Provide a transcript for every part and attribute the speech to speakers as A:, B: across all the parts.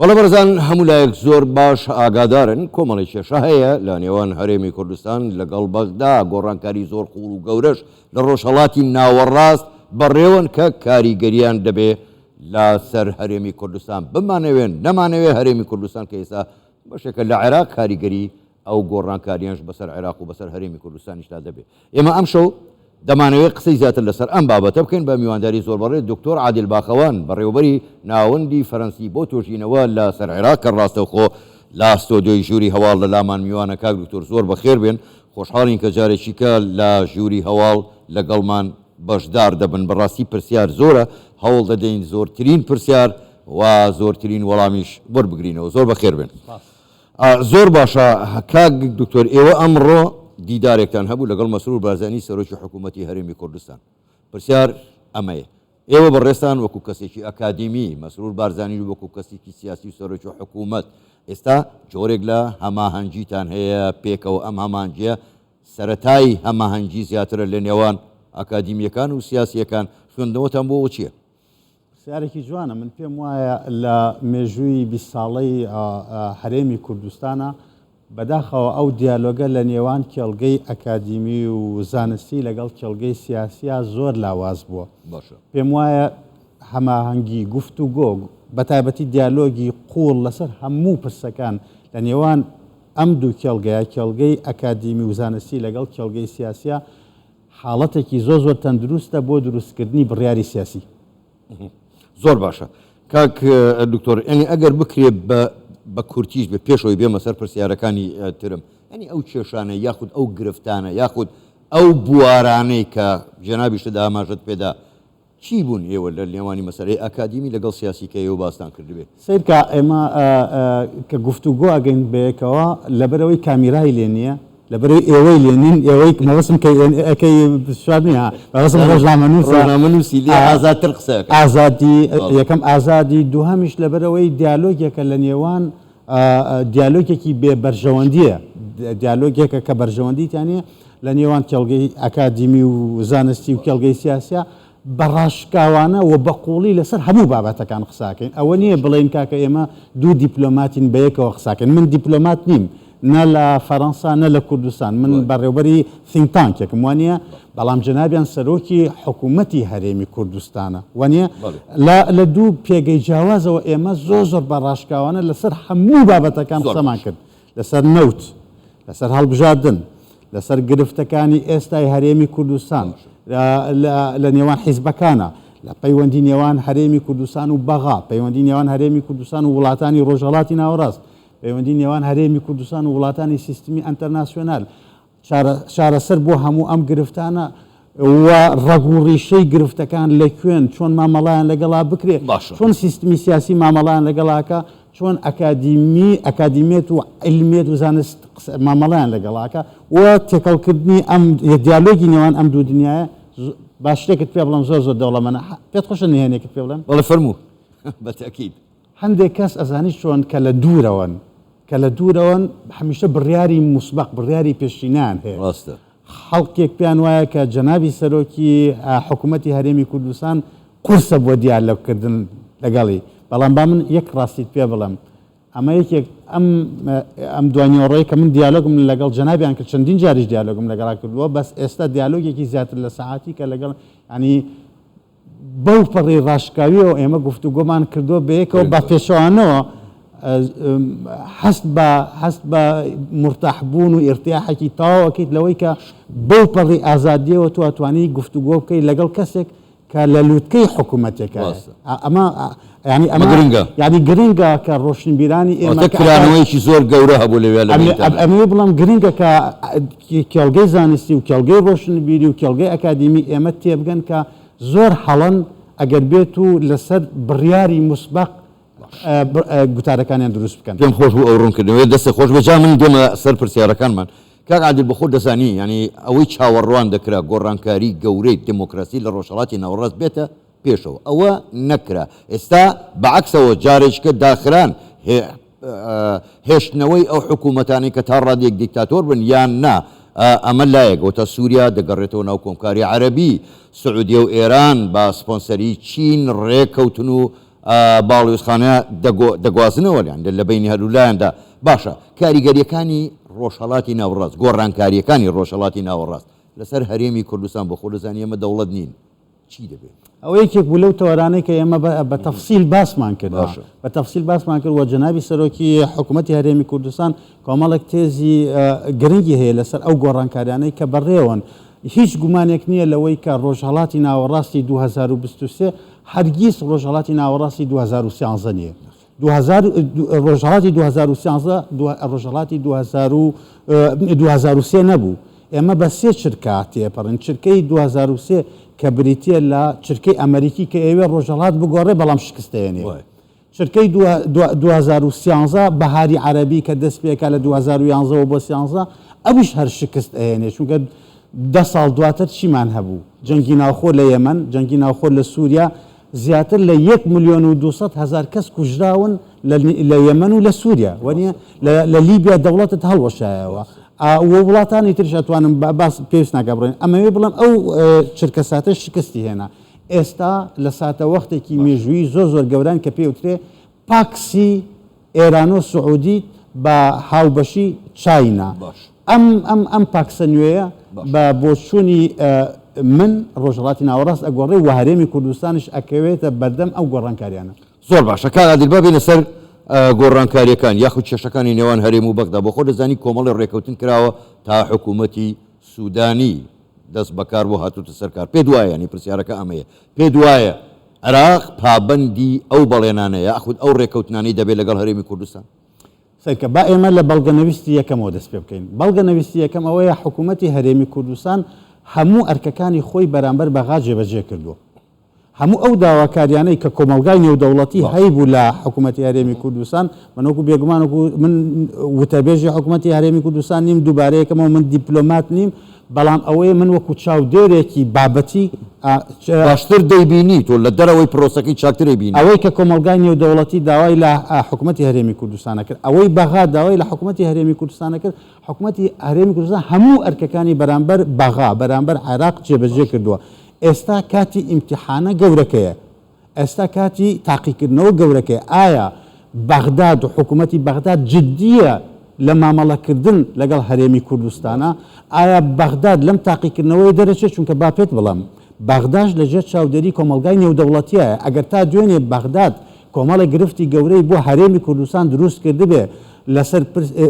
A: بەڵێ بەرزان هەموو لایەک زۆر باش ئاگادارن کۆمەڵی کێشە هەیە لە نێوان هەرێمی کوردستان لەگەڵ بەغدا گۆڕانکاری زۆر قوڵ و گەورەش لە ڕۆژهەڵاتی ناوەڕاست بەڕێوەن کە کاریگەریان دەبێ لە سەر هەرێمی کوردستان بمانەوێن نەمانەوێ هەرێمی کوردستان کە ئێستا بەشێکە لە عێراق کاریگەری ئەو گۆڕانکاریانش بەسەر عێراق و بەسەر هەرێمی کوردستانیشدا دەبێت. ئێمە ئەم شەو دەمانەوێت قسەی زیاتر لەسەر ئەم بابەتە بکەین بە میوانداری زۆر بەڕێ دکتۆر عادل باخەوان بەڕێوەبەری ناوەندی فەرەنسی بۆ تۆژینەوە لە سەر عێراق کە ڕاستەوخۆ لە ئەستۆدیۆی ژووری هەواڵ لە لامان میوانە کاک دکتۆر زۆر بەخێر بێن خۆشحاڵین کە جارێکیکە لە ژووری هەواڵ لەگەڵمان بەشدار دەبن بەڕاستی پرسیار زۆرە هەوڵ دەدەین زۆرترین پرسیار و زۆرترین وەڵامیش وەربگرینەوە زۆر بەخێر بێن. زۆر باشە کاک دکتۆر ئێوە ئەمڕۆ دیدارێکتان هەبوو لەگەڵ مەسرور بارزانی سەرۆکی حکوومەتی هەرێمی کوردستان پرسیار ئەمەیە ئێوە بەڕێستان وەکو کەسێکی ئەکادیمی مەسرور بارزانی وەکو کەسێکی سیاسی و سەرۆکی حکوومەت ئێستا جۆرێک لە هەماهەنگیتان هەیە پێکەوە ئەم هەماهەنگیە سەرەتای هەماهەنگی زیاترە لە نێوان ئەکادیمیەکان و سیاسیەکان خوێندنەوەتان بۆ چییە؟
B: پرسیارێکی جوانە من پێم وایە لە مێژووی 20 ساڵەی هەرێمی کوردستانە بەداخەوە ئەو دیالۆگە لە نێوان کێڵگەی ئەکادیمی و زانستی لەگەڵ کێڵگەی سیاسیە زۆر لاواز بووە. پێم وایە هەماهەنگی گفت و گۆ بە تایبەتی دیالۆگی قوڵ لەسەر هەموو پرسەکان لە نێوان ئەم دوو کێڵگەیە کێڵگەی ئەکادیمی و زانستی لەگەڵ کێڵگەی سیاسیە حاڵەتێکی زۆر تەندروستە بۆ دروستکردنی بڕیاری سیاسی.
A: زۆر باشە کاک دکتۆر ئەنی ئەگەر بکرێت بە کورتیش بە پێشەوەی بێمە سەر پرسیارەکانی ترم ئەنی ئەو کێشانە یاخود ئەو گرفتانە یاخود ئەو بوارانەی کە جەنابیشتدا ئاماژەت پێدا چی بوون ئێوە لە نێوانی مەسەرەی ئەکادیمی لەگەڵ سیاسی کە ئێوە باستان کردبێت؟
B: سیر کە ئێمە کە گفتوگۆ ئەگەین بەیەکەوە لەبەرەوەی کامیرای لێ نییە لەبەرەوەی ئێوەی لێنین ئێوەی مەوەسم ئەەکەی سوارنیە بەوەسم ڕۆژنامەنووسی لێ
A: ئازادتر قسە
B: ئازادی یەکەم ئازادی دووهەمیش لەبەرەوەی دیالۆگێکە لە نێوان دیالۆگێکی بێ بەرژەوەندیە دیالۆگێکە کە بەرژەوەندیتیانە لە نێوان کێڵگەی ئەکادیمی و زانستی و کێڵگەی سیاسە بەڕاشکاوانە و بەقوڵی لەسەر هەموو بابەتەکان قساکەین ئەوە نییە بڵێن کاکە ئێمە دوو دیپلۆماتین بەیەکەوە قساکەین من دیپلۆمات نیم نە لە فەڕەنسا نە لە کوردستان من بەڕێوەبەری تینگتانکێکم وانە بەڵام جەنابیان سەرۆکی حکوومەتی هەرێمی کوردستانە وانە لە دوو پێگەی جیاوازەوە ئێمە زۆر بەڕاشکاوانە لەسەر هەموو بابەتەکان قسەمان کرد لەسەر نەوت لەسەر هەڵبژاردن لەسەر گرفتەکانی ئێستای هەرێمی کوردستان لە نێوان حیزبەکانە لە پەیوەندی نێوان هەرێمی کوردستان و بەغا پەیوەندی نێوان هەرێمی کوردستان و وڵاتانی ڕۆژهەڵاتی ناوەڕاست پەیوەندی نێوان هەرێمی کوردستان و وڵاتانی سیستمی ئەنتەرناسیۆنال چارەسەر بۆ هەموو ئەم گرفتانە و ڕەگوڕیشەی گرفتەکان لەکوێن چۆن مامەڵایان لەگەڵا بکرێت چۆن سیستمی سیاسی مامەڵایان لەگەڵاکە چۆن ئەکادیمیێت و علمێت و زانست مامەڵایان لەگەڵاکە و تێکەڵکردنی ئەم دیالۆگی نێوان ئەم دوو دنیاە باش شتێکت پێ بڵم زۆر دەوڵەمەنە پێت خۆشە نهێنێکت پێ بڵێم
A: بەڵێ فەرموو بەتەکید
B: هەندێک کەس ئەزانی چۆن کە لە دوورەوەن هەمیشە بڕیاری مسبق بڕیاری پێشینیان هەیە
A: ڕاستە
B: خەڵکێک پێیان وایە کە جەنابی سەرۆکی حکوومەتی هەرێمی کوردستان قورسە بۆ دیالۆگکردن لەگەڵی بەڵام با من یەک ڕاستیت پێ بڵم ئەمە یەکێک ئەم دوانیۆڕۆی کە من دیالۆگم لەگەڵ جەنابیان کرد چەندین جاریش دیالۆگم لەگەڵا کردووە بەس ئێستا دیالۆگێکی زیاتر لە سەعاتی کە لەگەڵ ینی بەو پەڕی ڕاشکاویەوە ئێمە گفتوگۆمان کردووە بەیەکەوە بە پێشەوانەوە هەست بە مرتاحبوون و ئیرتیاحێکی تەواوەکەیت لەوەی کە بەو پەڕی ئازادیەوە توانانی گفتوگۆ بکەیت لەگەڵ کەسێک کە لە لووتکەی حکوومەتێکە ئەمە ینی گرنگە کە ڕۆشنبیرانی ئێمە
A: کرانەوەیکی زۆر گەورە هەبوو لەوێ
B: ئەمە بڵام گرنگە کە کێڵگەی زانستی و کێڵگەی ڕۆشنبیری و کێڵگەی ئەکادیمی ئێمە تێبگەن کە زۆر هەڵەن ئەگەر بێت و لەسەر بڕیاری مسبق گوتارەکانیان دروست بکەن
A: پێم خۆش بوو ئەو ڕوونکردنەوەی دەستە خۆش بەجا من دێمە سەر پرسیارەکانمان کاک عادل بە خۆت دەزانی ینی ئەوەی چاوەڕوان دەکرا گۆڕانکاری گەورەی دموکراسی لە ڕۆژهەڵاتی ناوەڕاست بێتە پێشەوە ئەوە نەکرا ئێستا بەعکسەوە جارێککە داخران هێشتنەوەی ئەو حکوومەتانی کە تا ڕادێک دیکتاتۆر بن یان نا ئەمە لایەکەوتە سووریا دەگەڕێتەوە ناو کۆمکاری عەرەبی سعودیە و ئێران با سپۆنسەری چین ڕێکەوتن و باڵێۆزخانە دەگوازنەوە لیان لە بینی هەلولایاندا باشە کاریگەریەکانی ڕۆژهەڵاتی ناوەڕاست گۆڕانکاریەکانی ڕۆژهەڵاتی ناوەڕاست لەسەر هەرێمی کوردستان بۆ خۆ دەزانی ئێمە دەوڵەت نین چی دەبێت
B: ئەو یەکێک بوو لەو تەوەرانەی کە ئێمە بە تەفسیل باسمان کرد بە تەفسیل باسمان کرد و جەنابی سەرۆکی حکوومەتی هەرێمی کوردستان کۆمەڵێک تێزی گرنگی هەیە لەسەر ئەو گۆڕانکاریانەی کە بەڕێوەن هیچ گومانێک نییە لەوەی کە ڕۆژهەڵاتی ناوەڕاستی 2023 هەرگیز ڕۆژهەڵاتی ناوەڕاستی 2013 نییە ڕۆژهەڵاتی 2013 ڕۆژهەڵاتی 2023 نەبوو ئێمە بە سێ چرکە تێپەڕن چرکەی 2023 کە بریتە لە چرکەی ئەمریکی کە ئێوێ ڕۆژهەڵات بگۆڕێ بەڵام شکستێنێ چرکەی 2013 بەهاری عەرەبی کە دەست پێکا لە 2011 بۆ 13 ئەویش هەر شکست ئەێنێ چونکە 10 ساڵ دواتر چیمان هەبوو جەنگی ناوخۆ لە یەمەن جەنگی ناوخۆ لە سووریا زیاتر لە 1,200,000 کەس کوژراون لە یەمەن و لە سووریا وەنیە لە لیبیا دەوڵەتت هەڵوەشایەوە وڵاتانی ترش ئەتوانم باس پێویست ناکە بڕێن ئەمەوێ بڵم ئەو چرکە ساتە شکستی هێنا ئێستا لە ساتە وەختێکی مێژووی زۆر گەوران کە پێوترێ پاکسی ئێران و سعودی بە هاوبەشی چاینا ئەم پاکسە نوێیە بە بۆچوونی من ڕۆژهەڵاتی ناوەڕاست ئەگۆڕێ و هەرێمی کوردستانش ئەکەوێتە بەردەم ئەو گۆڕانکاریانە
A: زۆر باشە کار عادیل بابێ لەسەر گۆڕانکاریەکان یاخود کێشەکانی نێوان هەرێم و بەغدا بۆ خۆ دەزانی کۆمەڵی ڕێکەوتن کراوە تا حکوومەتی سوودانی دەست بەکار بۆ هاتوتە سەرکار پێ دوایە ینی پرسیارەکە ئەمەیە پێ دوایە عێراق پابەندی ئەو بەڵێنانەیە یاخود ئەو ڕێکەوتنانەی دەبێت لەگەڵ هەرێمی کوردستان
B: سەرکە با ئێمە لە بەڵگەنەویستی یەکەمەوە دەست پێ بکەین بەڵگەنەویستی یەکەم ئەوەیە حکوومەتی هەرێمی کوردستان هەموو ئەرکەکانی خۆی بەرامبەر بەغا جێبەجێ کردووە هەموو ئەو داواکاریانەی کە کۆمەلگای نێودەوڵەتی هەیبوو لە حکوومەتی هەرێمی کوردستان منوەکو بێگومان من وتەبێژی حکوومەتی هەرێمی کوردستان نیم دووبارەیەکەمەوە من دیپلۆمات نیم بەڵام ئەوەیە من وەکو چاودێرێکی بابەتی
A: باشتر دەیبینی تۆ لە دەرەوەی پرۆسەکەی چاکترێ بینی
B: ئەوەی کە کۆمەلگای نێودەوڵەتی داوای لە حکوومەتی هەرێمی کوردستانە کرد ئەوەی بەغا داوای لە حکوومەتی هەرێمی کوردستانە کرد حکوومەتی هەرێمی کوردستان هەموو ئەرکەکانی بەرامبەر بەغا بەرامبەر عێراق جێبەجێ کردووە ئێستا کاتی ئیمتیحانە گەورەکەیە ئێستا کاتی تاقیکردنەوە گەورەکەی ئایا بەغداد و حکوومەتی بەغداد جددیە لە مامەڵەکردن لەگەڵ هەرێمی کوردستانە ئایا بەغداد لەم تاقیکردنەوەی دەرەچێت چونکە با پێت بڵم بەغداش لەژێر چاودێری کۆمەلگای نێودەوڵەتیە ئەگەر تا دوێنێ بەغداد کۆمەڵی گرفتی گەورەی بۆ هەرێمی کوردستان دروست کردبێ لەسەر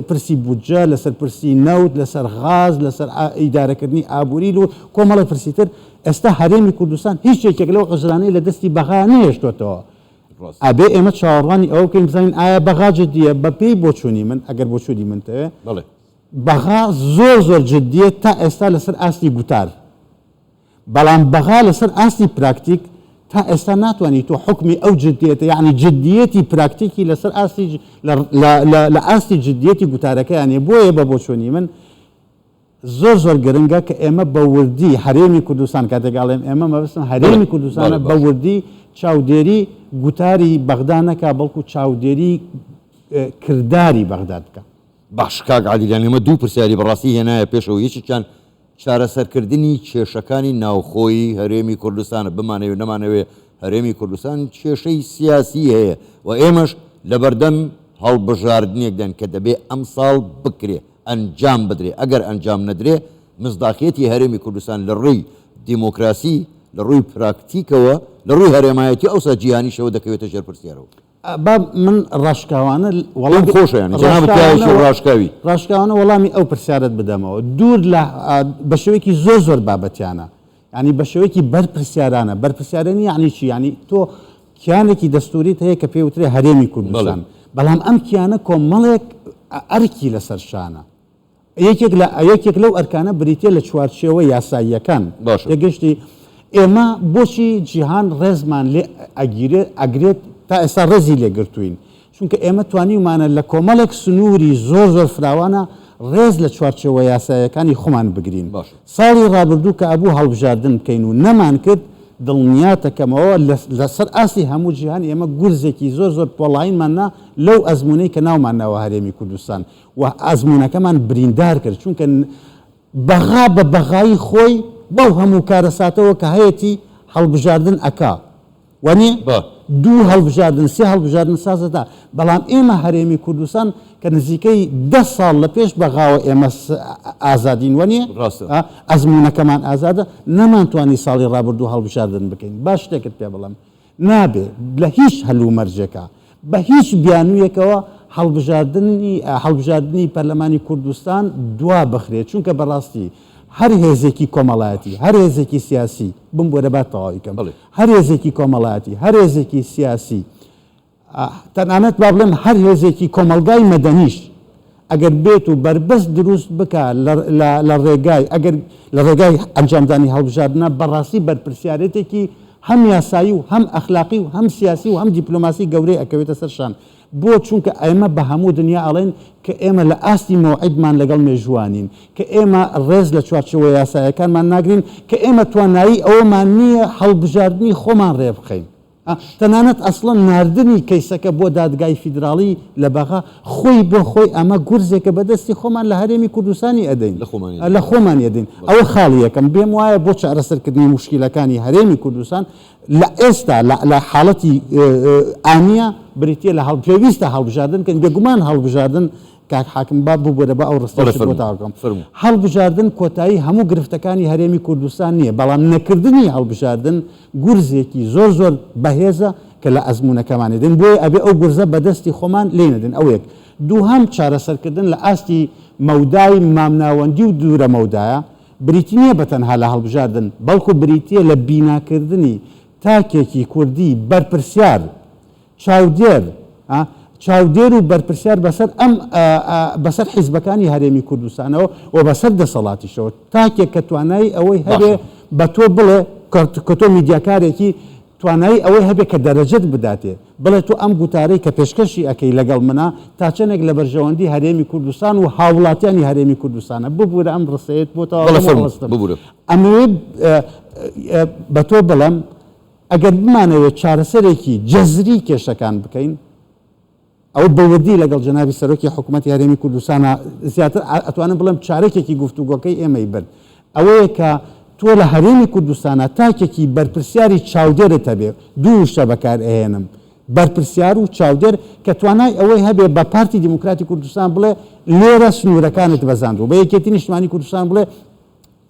B: پرسی بودجە لەسەر پرسی نەوت لەسەر غاز لەسەر ئیدارەکردنی ئابووری و کۆمەڵی پرسیتر ئێستا هەرێمی کوردستان هیچ یەکێک لەو عوزرانەی لە دەستی بەغا نەهێشتوێتەوە ئەبێ ئێمە چاوەڕوانی ئەوە بکەین بزانین ئایا بەغا جددیە بە پێی بۆچوونی من ئەگەر بۆچوونی منتەوێ بەغا زۆر جددیە تا ئێستا لەسەر ئاستی گوتار بەڵام بەغا لەسەر ئاستی پراکتیک تا ئێستا ناتوانانی تۆ حکمی ئەو جددیەتە یعنی جددیەتی پراکتیکی لەسەر ئاستی لە ئاستی جددیەتی گوتارەکەیانێ بۆیە بە بۆچوونی من زۆر گرنگە کە ئێمە بە وردی هەرێمی کوردستان کاتێکاڵێم ئێمە مەبەستم هەرێمی کوردستانە بە وردی چاودێری گوتاری بەغدا نەکا بەڵکو چاودێری کردداری بەغداد بکە
A: باش کاک عادیلیان ئێمە دوو پرسیاری بەڕاستی هێنایە پێشەوە یەکێکیان چارەسەرکردنی کێشەکانی ناوخۆی هەرێمی کوردستانە بمانەوێت نەمانەوێت هەرێمی کوردستان کێشەی سیاسی هەیە و ئێمەش لە بەردەم هەڵبژاردنێکدەن کە دەبێت ئەم ساڵ بکرێ ئەنجام بدرێ ئەگەر ئەنجام نەدرێ مزداقیەتی هەرێمی کوردستان لە ڕووی دیموکراسی لە ڕووی پراکتیکەوە لە ڕووی هەرێمایەتی ئەوسا جیهانیشەوە دەکەوێتە ژێر پرسیارەوە
B: من ڕاشکاوانە
A: وەڵام خۆشە
B: ڕاشکاوانە وەڵامی ئەو پرسیارت بدەمەوە دوور لە بە شێوەیەکی زۆر بابەتیانە ینی بە شێوەیەکی بەرپرسیارانە بەرپرسیارانی یعنی چی ینی تۆ کیانێکی دەستوریت هەیە کە پێوترێ هەرێمی کوردستان بەڵام ئەم کیانە کۆمەڵێک ئەرکی لەسەر شانە یەکێک لەو ئەرکانە بریتە لە چوارچێوە یاساییەکان یەگەشتی ئێمە بۆچی جیهان ڕێزمان لێ ئەگرێت تا ئێستا ڕێزی لێگرتوین چونکە ئێمە توانیمانە لە کۆمەڵێک سنووری زۆر فراوانە ڕێز لە چوارچێوە یاساییەکانی خۆمان بگرین ساڵی ڕابردوو کە ئەبوو هەڵبژاردن بکەین و نەمان کرد دڵنیاتەکەمەوە لەسەر ئاسی هەموو جیهان ئێمە گورزێکی زۆر پۆڵاینماننا لەو ئەزمونەی کە ناومانناوە هەرێمی کوردستان و ئەزمونونەکەمان بریندار کرد چونکە بەغا بە بەغایی خۆی بەو هەموو کارەساتەوە کە هەیەی هەڵبژاردن ئەکا وانێ دوو هەڵبژاردن سێ هەڵبژاردن سازەدا بەڵام ئێمە هەرێمی کوردستان کە نزیکەی 10 ساڵ لە پێش بەغاوە ئێمە ئازادین وەنیە ئەزمونونەکەمان ئازادە نەمانتوانی ساڵی ڕابردوو هەڵبژاردن بکەین باش شتێکت پێ بڵم نابێ لە هیچ هەلوو مەرجێکە بە هیچ بیانوویەکەوە هەڵبژاردننی پەرلەمانی کوردستان دوا بخرێت چونکە بەڕاستی هەر هێزێکی کۆمەڵایەتی هەر هێزێکی سیاسی بم بۆ دەبات تەواویکەم هەر هێزێکی کۆمەڵایەتی هەر هێزێکی سیاسی تەنانەت با بڵێم هەر هێزێکی کۆمەلگای مەدەنیش ئەگەر بێت و بربەست دروست بکە لە ڕێگای ئەگەر لە ڕێگای ئەنجامدانی هەڵبژاردنە بەڕاستی بەرپرسیارەتێکی هەم یاسایی و هەم ئەخلاقی و هەم سیاسی و هەم دیپلۆماسی گەورەی ئەکەوێتە سەرشان بۆ چونکە ئێمە بە هەموو دنیا ئەڵێن کە ئێمە لە ئاستی مۆعیدمان لەگەڵ مێژوانین کە ئێمە ڕێز لە چوارچەوە یاسایەکانمان ناگرین کە ئێمە توانایی ئەوەمان نییە هەڵبژاردننی خۆمان ڕێ بخەین تەنانەت ئەسڵەن ناردنی کەیسەکە بۆ دادگای فیدراڵی لە بەغا خۆی بۆ خۆی ئەمە گورزێکە بەدەستی خۆمان لە هەرێمی کوردستانی ئەدەین لە خۆمان ئەدەین ئەوە خاڵی یەکەم پێم وایە بۆ چارەسەرکردنی موشکیلەکانی هەرێمی کوردستان لە ئێستا لە حاڵەتی ئانیە بریتە لە پێویستە هەڵبژاردن کەن بێگومان هەڵبژاردن کاک حاکم با بوو بۆ ئەو ڕستەکەم هەڵبژاردن کۆتایی هەموو گرفتەکانی هەرێمی کوردستان نییە بەڵام نەکردنی هەڵبژاردن گورزێکی زۆر زۆر بەهێزە کە لە ئەزمونونەکەمانێ دێن بۆیە ئەبێ ئەو گورزە بەدەستی خۆمان لێ نەدەن ئەو یەک دووهەم چارەسەرکردن لە ئاستی مەودای مامناوەندی و دوورە مەودایە بریتی نییە بەتەنها لە هەڵبژاردن بەڵکو بریتە لە بیناکردنی تاکێکی کوردی بەرپرسیار چاودێر و بەرپرسیار بەسەر حیزبەکانی هەرێمی کوردستانەوە و بەسەر دەسەڵاتیشەوە تاکێک کە توانایی ئەوەی هەبێ بە تۆ بڵێ کە تۆ میدیاکارێکی توانایی ئەوەی هەبێ کە دەرەجەت بداتێ بڵێ تۆ ئەم گوتارەی کە پێشکەشی ئەەکەی لەگەڵ منە تا چەندێک لە بەرژەوەندی هەرێمی کوردستان و هاوڵاتیانی هەرێمی کوردستانە ببوورە ئەم ڕستەیەت بۆ ئەمەوێ بە تۆ بڵم ئەگەر بمانەوێت چارەسەرێکی جەزری کێشەکان بکەین ئەو بەوردی لەگەڵ جەنابی سەرۆکی حکوومەتی هەرێمی کوردستانە زیاتر ئەتوانم بڵم چارەکێکی گفتوگۆکەی ئێمەی برد ئەوەیە کە تۆ لە هەرێمی کوردستانە تاکێکی بەرپرسیاری چاودێرت هەبێ دوو شتە بەکار ئەهێنم بەرپرسیار و چاودێر کە توانای ئەوەی هەبێ بە پارتی دیموکراتی کوردستان بڵێ لێرە سنوورەکانت بەزاندوە بە یەکێتی نیشتمانی کوردستان بڵێ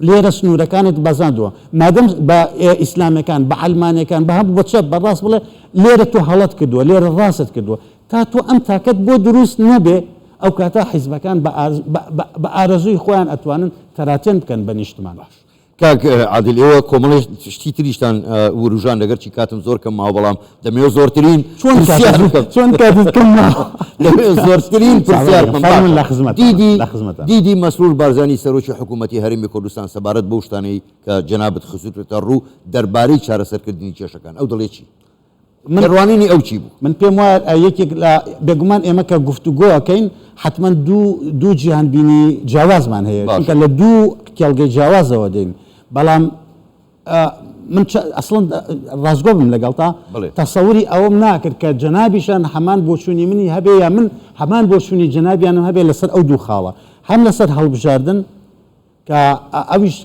B: لێرە سنوورەکانت بەزاندووە مادەم بە ئیسلامەکان بە عەلمانیەکان بە هەموو بە چەپ بەڕاست بڵێ لێرە تۆ هەڵەت کردووە لێرە ڕاست کردووە تا تۆ ئەم تاکەت بۆ دروست نەبێ ئەو کاتە حیزبەکان بە ئارەزووی خۆیان ئەتوانن تەراتێن بکەن بە نیشتمان باش
A: کاک عادل ئێوە کۆمەڵی شتی تریشتان وروژان لەگەر چی کاتم زۆر کەم ماوە بەڵام دەمەوێت زۆرترین
B: چۆن کاتتکەم
A: زۆرترین دیدی مەسرور بارزانی سەرۆکی حکوومەتی هەرێمی کوردستان سەبارەت بەو شتانەی کە جەنابەت خزووتە ڕوو دەربارەی چارەسەرکردنی کێشەکان ئەو دەڵێ چی ڕوانینی ئەو چی بوو
B: من پێم وایە یەکێک لە بێگومان ئێمە کە گفتوگۆ ئەەکەین حتمما دوو جیهانبینی جیاوازمان هەیە چونکە لە دوو کێڵگەی جیاوازەوە دێن بەڵام من ئەسڵەن ڕازگۆ بم لەگەڵ تا تەسەوری ئەوەم ناکرد کە جەنابیشان هەمان بۆچوونی منی هەبێ یا من هەمان بۆچوونی جەنابیانم هەبێ لەسەر ئەو دوو خاڵە هەم لەسەر هەڵبژاردن کە ئەویش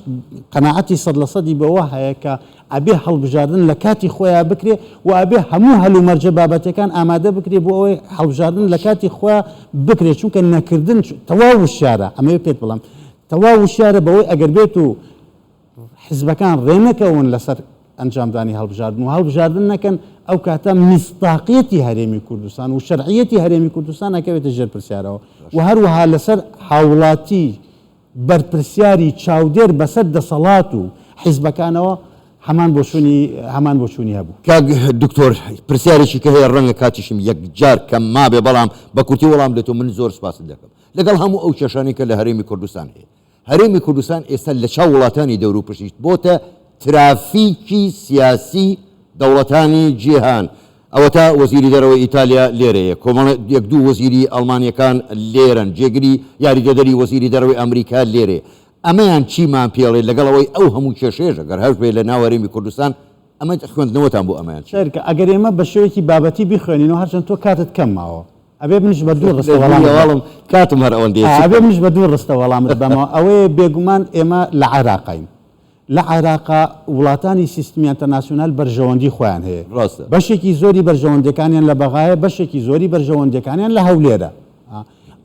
B: قەناعەتی 100% بەوە هەیە کە ئەبێ هەڵبژاردن لە کاتی خۆیان بکرێ و ئەبێ هەموو هەلومەرجە بابەتەکان ئامادە بکرێ بۆ ئەوەی هەڵبژاردن لە کاتی خۆیان بکرێ چونکە نەکردن تەواو وشارە ئەمەوێ پێت بڵم تەواو وشارە بەوەی ئەگەر بێت و حیزبەکان ڕێنەکەون لەسەر ئەنجامدانی هەڵبژاردن و هەڵبژاردن نەکەن ئەو کاتە میستاقیەتی هەرێمی کوردستان و شەرعیەتی هەرێمی کوردستان ئەکەوێتە ژێر پرسیارەوە و هەروەها لەسەر هاوڵاتی بەرپرسیاری چاودێر بەسەر دەسەڵات و حیزبەکانەوە هەمان بۆچوونی هەبوو
A: کاک دکتۆر پرسیارێکی کە هەیە ڕەنگە کاتیشم یەکجار کەم مابێ بەڵام بە کورتی وەڵام دێتەوە من زۆر سپاس دەکەم لەگەڵ هەموو ئەو کێشانەی کە لە هەرێمی کوردستان هەیە هەرێمی کوردستان ئێستا لە چاو وڵاتانی دەور و پشت بۆتە ترافیکی سیاسی دەوڵەتانی جیهان ئەوە تا وەزیری دەرەوەی ئیتالیا لێرەیە کۆمەڵ یەک دوو وەزیری ئەڵمانیەکان لێرن جێگری یاریدەدەری وەزیری دەرەوەی ئەمریکا لێرێ ئەمەیان چیمان پێڵێ لەگەڵەوەی ئەو هەموو کێشێژە گەر هەر بێ لە ناو هەرێمی کوردستان ئەمە خوێندنەوەتان بۆ ئەمەیان
B: شارکە ئەگەر ئێمە بە شێوەیەکی بابەتی بخوێنینەوە هەرچەند تۆ کاتت کەم ماوە ئەبێ منیش بە دوو ڕستە
A: وەڵام کاتم هەر ئەوەندێ
B: ئەبێ منیش بە دوو ڕستە وەڵامت بەمەوە ئەوەیە بێگومان ئێمە لە عێراقین لە عێراقا وڵاتانی سیستمی ئینتەرناسیۆنال بەرژەوەندی خۆیان هەیە
A: ڕاستە
B: بەشێکی زۆری بەرژەوەندەکانیان لە بەغایە بەشێکی زۆری بەرژەوەندەکانیان لە هەولێرە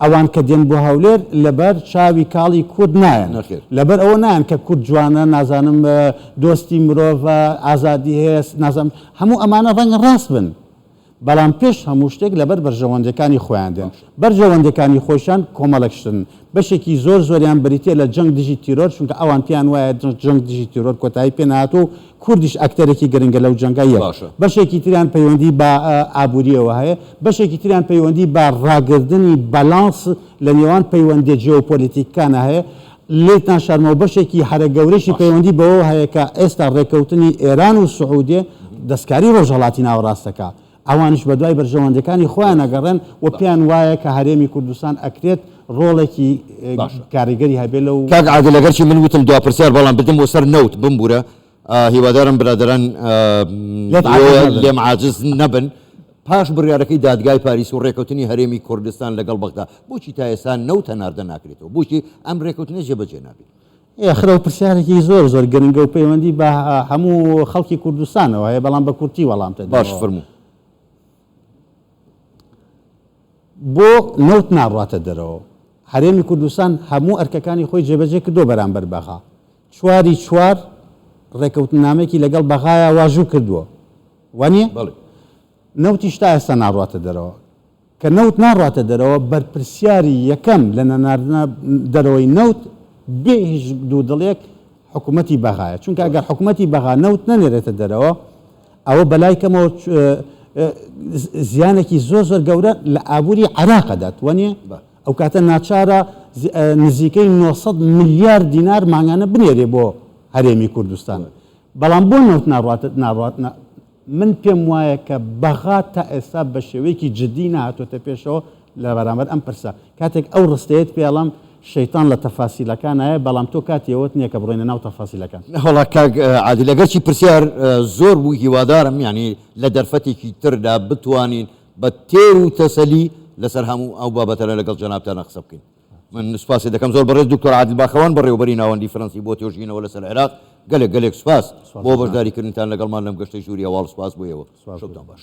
B: ئەوان کە دێن بۆ هەولێر لەبەر چاوی کاڵی کورد نایەن لەبەر ئەوە نایەن کە کورد جوانە نازانم دۆستی مرۆڤ ئازادی هەیە نازانم هەموو ئەمانە ڕەنگە ڕاست بن بەڵام پێش هەموو شتێک لەبەر بەرژەوەندەکانی خۆیان دێن بەرژەوەندەکانی خۆشان کۆمەڵەکشتن بەشێکی زۆریان بریتێ لە جەنگ دژی تیرۆر چونکە ئەوان پیان وایە جەنگ دژی تیرۆر کۆتایی پێ نهاتوو کوردیش ئەکتەرێکی گرنگە لەو جەنگایە بەشێکی تریان پەیوەندی بە ئابووریەوە هەیە بەشێکی تریان پەیوەندی بە ڕاگردنی بەلانس لە نێوان پەیوەندی جیۆپۆلیتیکانە هەیە لێتان شارمەوە بەشێکی هەرە گەورەشی پەیوەندی بەوە هەیە کە ئێستا ڕێکەوتنی ئێران و سعودێ دەستکاری ڕۆژهەڵاتی ناوەڕاستەکە ئەوانش بە دوای بەرژەوەندەکانی خۆیان نەگەڕێن و پێیان وایە کە هەرێمی کوردستان ئەکرێت ڕۆڵێکی کاریگەری هەبێ لەو
A: کاک عادل لەگەرچی من وتم دوا پرسیار بەڵام بدەم بۆ سەر نەوت بمبورە هیوادارم برادران لێم عاجز نەبن پاش بڕیارەکەی دادگای پاریس و ڕێکەوتنی هەرێمی کوردستان لەگەڵ بەغدا بۆچی تا ئێستا نەوتە ناردە ناکرێتەوە بۆچی ئەم ڕێکەوتنە جێبەجێ نابێت
B: خرە و پرسیارێکی زۆر گرنگە و پەیوەندی بە هەموو خەڵکی کوردستانەوە هەیە بەڵام بە کورتی وەڵامتە
A: باش فەرموو
B: بۆ نەوت ناڕاتە دەرەوە هەرێمی کوردستان هەموو ئەرکەکانی خۆی جێبەجێ کردو بەرامبەر بەغا چواری چوار ڕێکەوتنامێکی لەگەڵ بەغایە واژوو کردووە وانە نەوتیش تا ئێستا ناڕاتە دەرەوە کە نەوت ناڕاتە دەرەوە بەرپرسیاری یەکەم لە نەناردنە دەرەوەی نەوت بێ هیچ دوو دڵێک حکوومەتی بەغایە چونکە ئەگەر حکوومەتی بەغا نەوت نەنێرێتە دەرەوە ئەوە بەلایکەمەوە زیانێکی زۆر گەورە لە ئابووری عێراقەدات وانە ئەو کاتە ناچارە نزیکەی 900 ملیار دینار ماگانە بنێرێ بۆ هەرێمی کوردستان بەڵام بۆ نەوت ناڕات من پێم وایە کە بەغا تا ئێستا بە شێوەیەکی جدی نهاتۆتە پێشەوە لە بەرامبەر ئەم پرسە کاتێک ئەو ڕستەیەت پێڵم شەیتان لە تەفاسیلەکان هەیە بەڵام تۆ کاتیەوەت نییە کە بڕۆینە ناو تەفاسیلەکان
A: هەڵا کاک عادل لەگەرچی پرسیار زۆر بوو هیوادارم یعنی لە دەرفەتێکی تردا بتوانین بە تێر و تەسەلی لەسەر هەموو ئەو بابەتەنە لەگەڵ جەنابتانە قسە بکەین من سوپاسی دەکەم زۆر بەڕێز دکتۆر عادل باخەوان بەڕێوەبەری ناوەندی فەرەنسی بۆ توێژینەوە لەسەر عێراق گەلێک سوپاس بۆ بەشداریکردنتان لەگەڵمان لەم گەشتەی ژووری هەواڵ سوپاس بۆیەوە شەوتان باش